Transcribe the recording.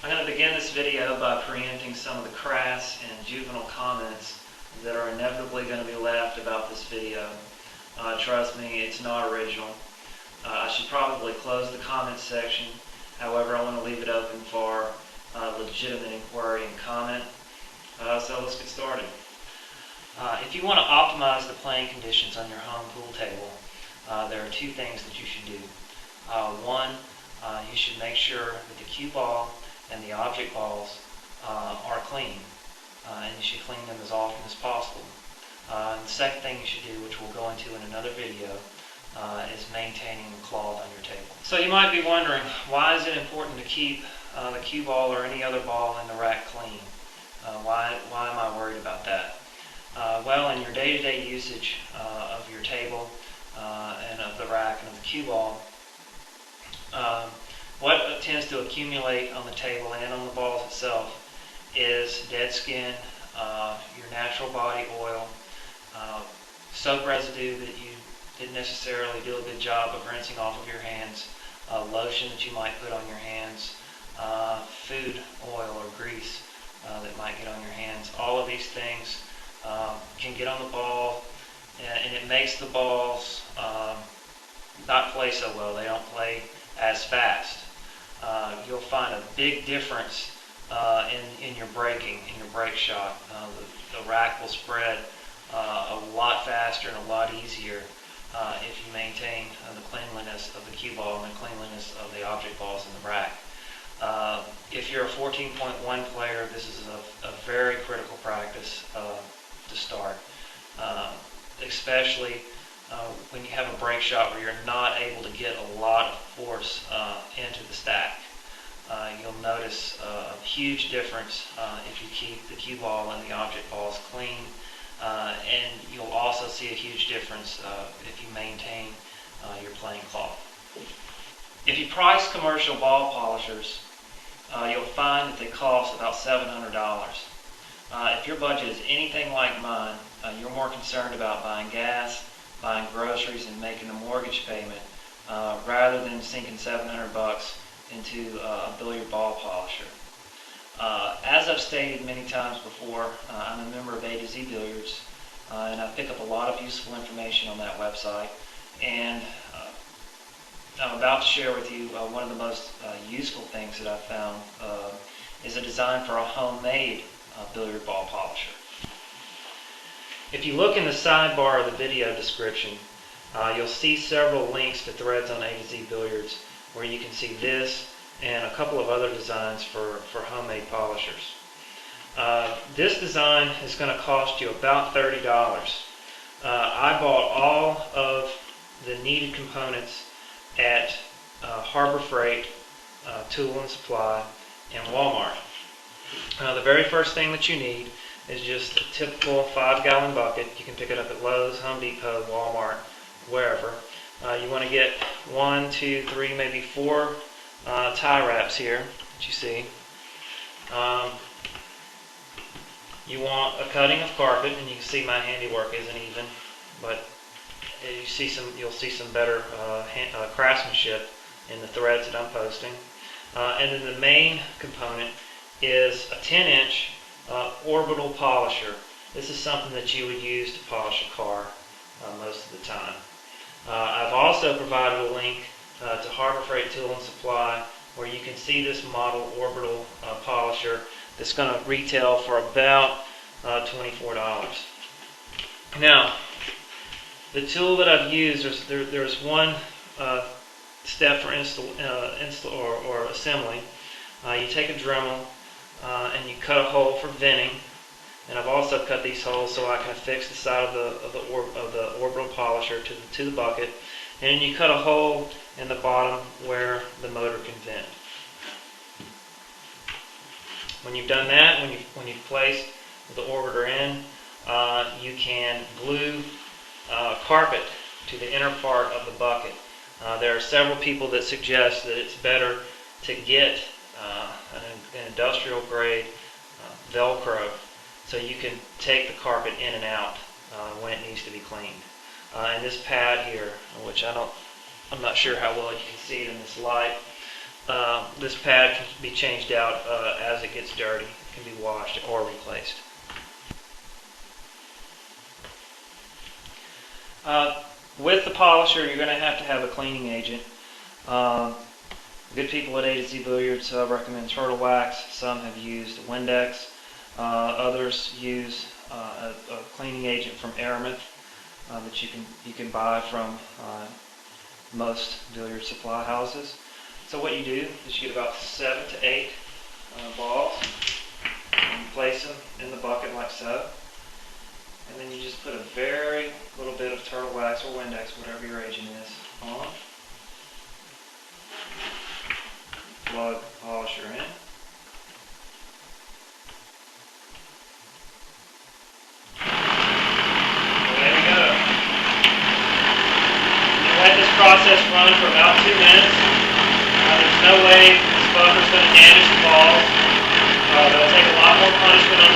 I'm going to begin this video by preempting some of the crass and juvenile comments that are inevitably going to be left about this video. Trust me, it's not original. I should probably close the comments section. However, I want to leave it open for legitimate inquiry and comment. So let's get started. If you want to optimize the playing conditions on your home pool table, there are two things that you should do. One, you should make sure that the cue ball and the object balls are clean, and you should clean them as often as possible. And the second thing you should do, which we'll go into in another video, is maintaining the cloth on your table. So you might be wondering, why is it important to keep the cue ball or any other ball in the rack clean? Why am I worried about that? Well, in your day-to-day usage of your table and of the rack and of the cue ball, what tends to accumulate on the table and on the balls itself is dead skin, your natural body oil, soap residue that you didn't necessarily do a good job of rinsing off of your hands, lotion that you might put on your hands, food oil or grease that might get on your hands. All of these things can get on the ball, and it makes the balls not play so well. They don't play as fast. You'll find a big difference in your breaking, in your break shot. The rack will spread a lot faster and a lot easier if you maintain the cleanliness of the cue ball and the cleanliness of the object balls in the rack. If you're a 14.1 player, this is a very critical practice to start, especially when you have a break shot where you're not able to get a lot of force into the stack. You'll notice a huge difference if you keep the cue ball and the object balls clean, and you'll also see a huge difference if you maintain your playing cloth. If you price commercial ball polishers, you'll find that they cost about $700. If your budget is anything like mine, you're more concerned about buying gas, buying groceries, and making a mortgage payment rather than sinking $700 into a billiard ball polisher. As I've stated many times before, I'm a member of A to Z Billiards, and I pick up a lot of useful information on that website. And I'm about to share with you one of the most useful things that I've found is a design for a homemade billiard ball polisher. If you look in the sidebar of the video description, you'll see several links to threads on A to Z Billiards where you can see this and a couple of other designs for homemade polishers. This design is going to cost you about $30. I bought all of the needed components at Harbor Freight, Tool and Supply, and Walmart. The very first thing that you need is just a typical 5-gallon bucket. You can pick it up at Lowe's, Home Depot, Walmart, wherever. You want to get 1, 2, 3, maybe 4 tie wraps here that you see. You want a cutting of carpet, and you can see my handiwork isn't even, but you'll see some better craftsmanship in the threads that I'm posting. And then the main component is a 10-inch orbital polisher. This is something that you would use to polish a car most of the time. I've also provided a link to Harbor Freight Tool and Supply where you can see this model orbital polisher that's going to retail for about $24. Now, the tool that I've used, there's one step for install or assembly. You take a Dremel and you cut a hole for venting, and I've also cut these holes so I can affix the side of the orbital polisher to the bucket, and then you cut a hole in the bottom where the motor can vent. When you've done that, when you've placed the orbiter in, you can glue carpet to the inner part of the bucket. There are several people that suggest that it's better to get an industrial grade Velcro so you can take the carpet in and out when it needs to be cleaned. And this pad here, which I'm not sure how well you can see it in this light, this pad can be changed out as it gets dirty. It can be washed or replaced. With the polisher, you're going to have a cleaning agent. Good people at A to Z Billiards recommend Turtle Wax. Some have used Windex. Others use a cleaning agent from Aramith that you can buy from most billiard supply houses. So what you do is you get about 7 to 8 balls, and you place them in the bucket like so, and then you just put a very little bit of Turtle Wax or Windex, whatever your agent is, on. Plug the polisher in. There we go. You let this process run for about 2 minutes. There's no way this buffer is going to damage the balls. They'll take a lot more punishment on